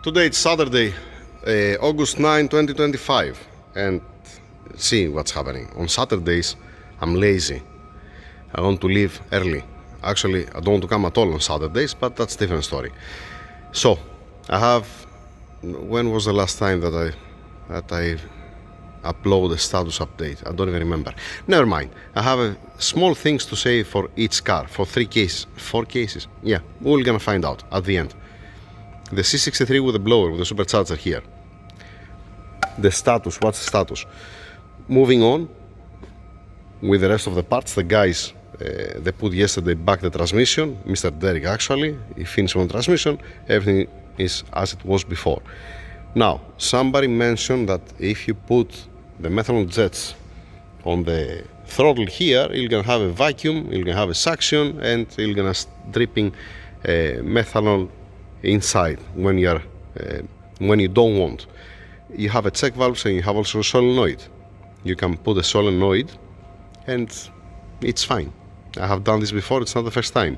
Today it's Saturday, August 9, 2025, and see what's happening. On Saturdays, I'm lazy. I want to leave early. Actually, I don't want to come at all on Saturdays, but that's a different story. So, I have. When was the last time that I upload a status update? I don't even remember. Never mind. I have small things to say for each car, for 4 cases. Yeah, we're gonna find out at the end. The C63 with the blower, with the supercharger here. The status, what's the status? Moving on with the rest of the parts. The guys, they put yesterday back the transmission. Mr. Derek actually, he finished on the transmission. Everything is as it was before. Now, somebody mentioned that if you put the methanol jets on the throttle here, you're gonna have a vacuum, you're gonna have a suction, and you're gonna dripping methanol inside when you don't want. You have a check valve and you have also a solenoid. You can put a solenoid and it's fine. I have done this before, it's not the first time.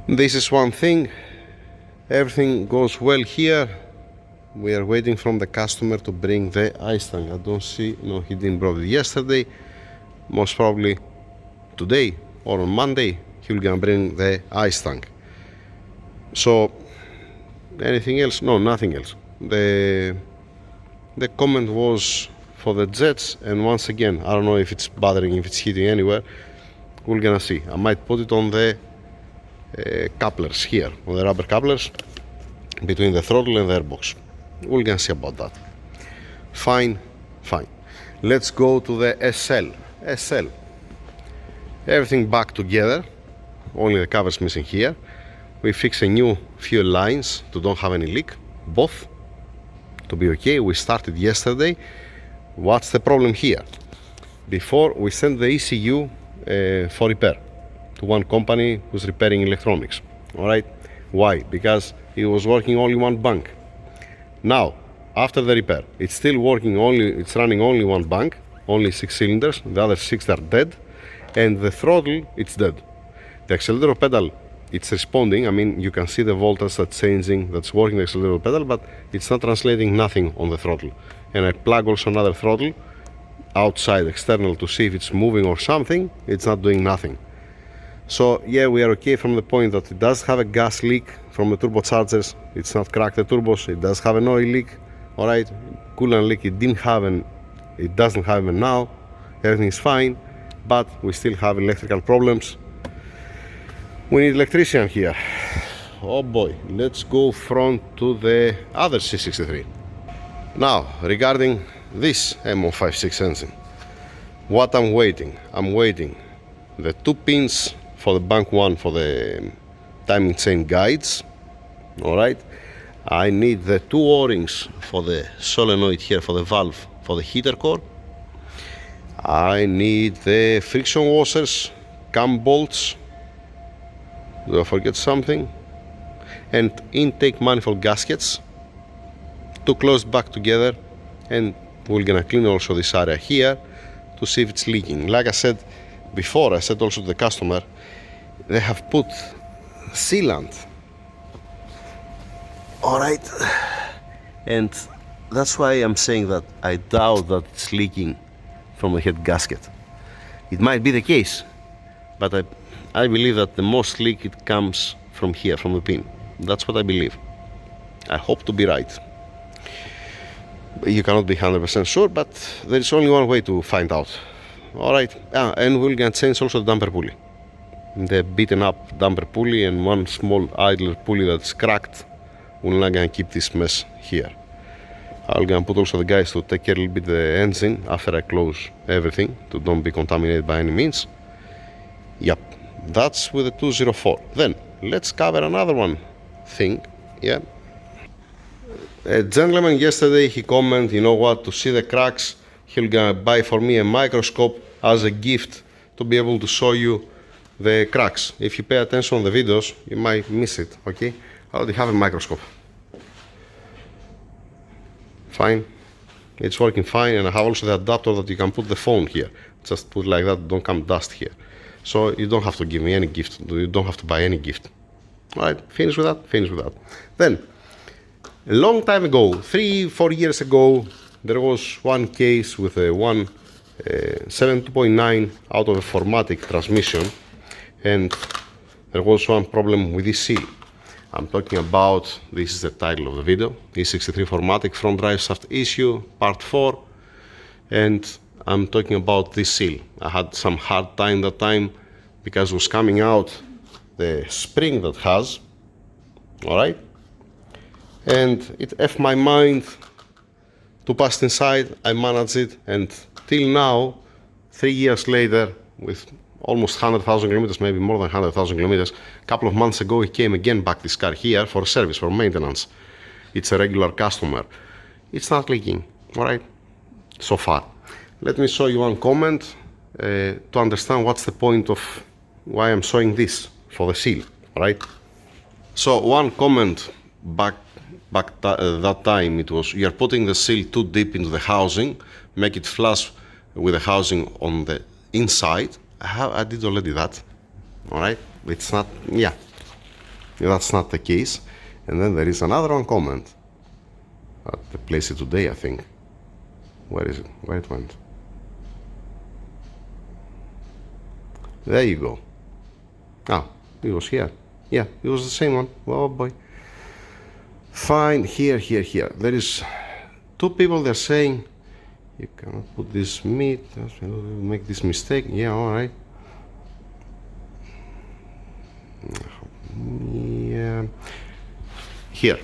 This is one thing. Everything goes well here. We are waiting from the customer to bring the ice tank. I don't see, no, he didn't brought it yesterday. Most probably today or on Monday he'll gonna bring the ice tank. So, anything else? No, nothing else. The comment was for the jets, and once again, I don't know if it's bothering, if it's hitting anywhere. We're gonna see. I might put it on the couplers here, on the rubber couplers between the throttle and the airbox. We're gonna see about that. Fine. Let's go to the SL. Everything back together. Only the covers missing here. We fix a new fuel lines to don't have any leak, both to be okay. We started yesterday. What's the problem here? Before we sent the ECU for repair to one company who's repairing electronics. All right, why? Because it was working only one bank. Now, after the repair, it's still working it's running only one bank, only 6 cylinders. The other 6 are dead, and the throttle, it's dead. The accelerator pedal, it's responding. I mean, you can see the voltage that's changing, that's working the accelerator pedal, but it's not translating nothing on the throttle. And I plug also another throttle outside, external, to see if it's moving or something. It's not doing nothing. So yeah, we are okay from the point that it does have a gas leak from the turbochargers. It's not cracked the turbos. It does have an oil leak. All right, coolant leak. It doesn't have it now. Everything is fine, but we still have electrical problems. We need electrician here. Oh boy, let's go front to the other C63. Now, regarding this MO56 engine, what I'm waiting the 2 pins for the bank 1 for the timing chain guides. All right, I need the 2 O-rings for the solenoid here for the valve for the heater core. I need the friction washers, cam bolts. Do I forget something? And intake manifold gaskets to close back together, and we're gonna clean also this area here to see if it's leaking. Like I said before, I said also to the customer, they have put sealant. All right, and that's why I'm saying that I doubt that it's leaking from the head gasket. It might be the case, but I believe that the most leak it comes from here, from the pin. That's what I believe. I hope to be right. You cannot be 100% sure, but there is only one way to find out. All right, and we're gonna change also the damper pulley. The beaten up damper pulley and one small idler pulley that's cracked. We're not gonna keep this mess here. I'm gonna put also the guys to take care a little bit the engine after I close everything to don't be contaminated by any means. Yep. That's with the 204. Then let's cover another one thing. Yeah, a gentleman yesterday, he commented, you know what, to see the cracks, he'll gonna buy for me a microscope as a gift to be able to show you the cracks. If you pay attention on the videos, you might miss it. Okay, I already have a microscope. Fine, it's working fine, and I have also the adapter that you can put the phone here. Just put like that, don't come dust here. So you don't have to give me any gift. You don't have to buy any gift. All right, finish with that. Then A long time ago, 3-4 years ago, there was one case with a 7.2.9 out of a 4MATIC transmission, and there was one problem with this seal. I'm talking about, this is the title of the video, E63 4MATIC front drive shaft issue, part 4, and I'm talking about this seal. I had some hard time that time because it was coming out the spring that has, alright, and it F my mind to pass inside. I managed it, and till now, 3 years later, with almost 100,000 kilometers, maybe more than 100,000 kilometers, a couple of months ago he came again back this car here for service, for maintenance. It's a regular customer. It's not leaking, alright, so far. Let me show you one comment to understand what's the point of why I'm showing this for the seal, alright? So one comment back that time, it was, you're putting the seal too deep into the housing, make it flush with the housing on the inside. I did already that, alright? It's not, yeah, that's not the case. And then there is another one comment at the place today, I think. Where is it? Where it went? There you go. Ah, it was here. Yeah, it was the same one. Oh boy. Fine, here. There is two people, they're saying you cannot put this meat, make this mistake. Yeah, alright. Yeah. Here.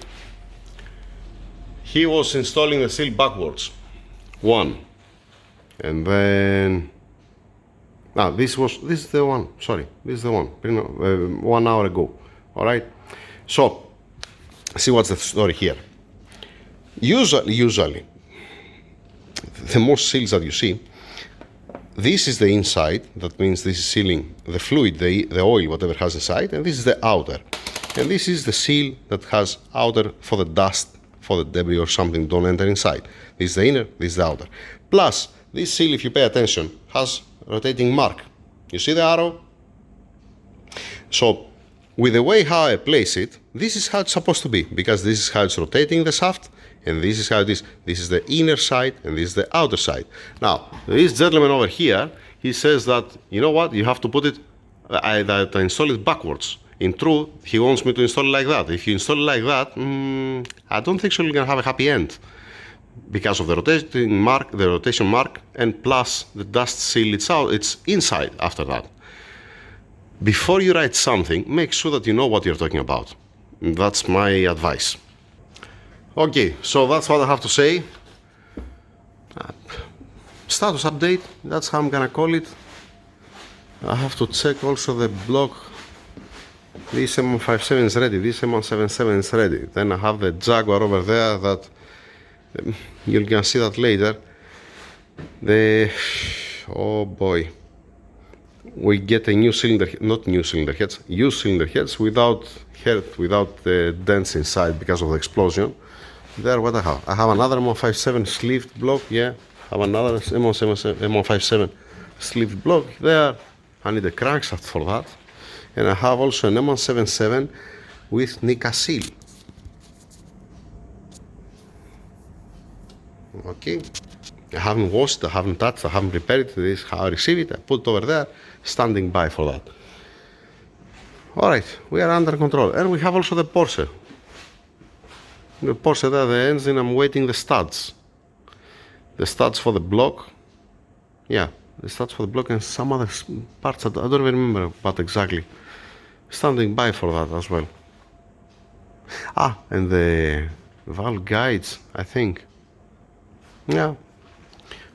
He was installing the seal backwards. One. And then this is the one, sorry, this is the one, 1 hour ago, alright? So, see what's the story here. Usually, the most seals that you see, this is the inside, that means this is sealing the fluid, the oil, whatever has inside, and this is the outer. And this is the seal that has outer for the dust, for the debris or something, don't enter inside. This is the inner, this is the outer. Plus, this seal, if you pay attention, has rotating mark. You see the arrow? So, with the way how I place it, this is how it's supposed to be, because this is how it's rotating the shaft, and this is how it is. This is the inner side, and this is the outer side. Now, this gentleman over here, he says that, you know what, you have to put it, that I install it backwards. In truth, he wants me to install it like that. If you install it like that, I don't think so you're going to have a happy end, because of the rotating mark, the rotation mark, and plus the dust seal it's inside after that. Before you write something, make sure that you know what you're talking about. That's my advice. Okay, so that's what I have to say. Status update, that's how I'm gonna call it. I have to check also the block. This M157 is ready, this M177 is ready. Then I have the Jaguar over there that you're gonna see that later. Oh boy, we get a new cylinder, not new cylinder heads, used cylinder heads without the dents inside because of the explosion. There, what I have another M157 sleeved block. Yeah, I have another M157 sleeved block there. I need a crankshaft for that, and I have also an M177 with Nika seal. Okay, I haven't washed, I haven't touched, I haven't repaired it. This is how I receive it. I put it over there, standing by for that. Alright, we are under control. And we have also the Porsche. The Porsche there, the engine, I'm waiting the studs. The studs for the block. Yeah, the studs for the block and some other parts. I don't even remember what exactly. Standing by for that as well. And the valve guides, I think. Yeah.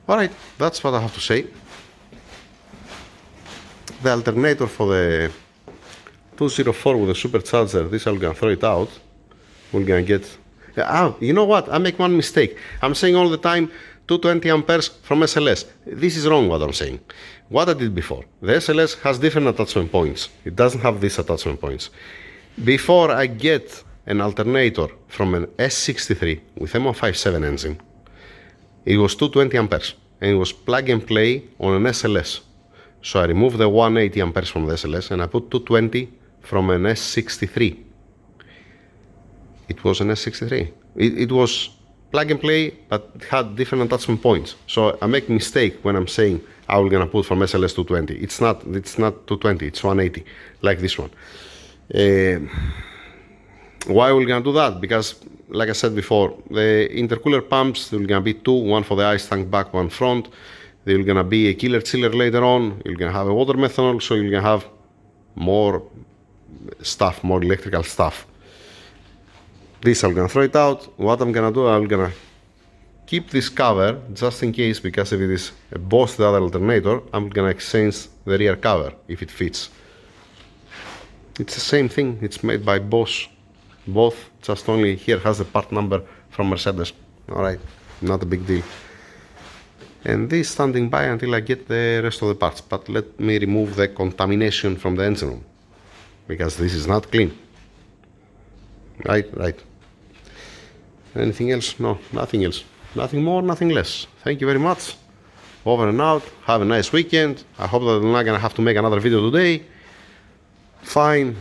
Alright, that's what I have to say. The alternator for the 204 with the supercharger, this I'm gonna throw it out. We're gonna get... you know what? I make one mistake. I'm saying all the time 220 amperes from SLS. This is wrong what I'm saying. What I did before. The SLS has different attachment points. It doesn't have these attachment points. Before I get an alternator from an S63 with M157 engine, it was 220 amperes and it was plug and play on an SLS. So I removed the 180 amperes from the SLS and I put 220 from an S63. It was an S63. It was plug and play, but it had different attachment points. So I make mistake when I'm saying I'm gonna put from SLS 220. It's not 220, it's 180, like this one. Why we're gonna do that? Because, like I said before, the intercooler pumps, there will gonna be two, one for the ice tank back, one front. There will gonna be a killer chiller later on. You're gonna have a water methanol, so you're gonna have more stuff, more electrical stuff. This I'm gonna throw it out. What I'm gonna do, I'm gonna keep this cover just in case, because if it is a Bosch the other alternator, I'm gonna exchange the rear cover if it fits. It's the same thing, it's made by Bosch. Both, just only here has the part number from Mercedes. Alright, not a big deal. And this standing by until I get the rest of the parts. But let me remove the contamination from the engine room, because this is not clean. Right. Anything else? No, nothing else. Nothing more, nothing less. Thank you very much. Over and out. Have a nice weekend. I hope that I'm not gonna have to make another video today. Fine.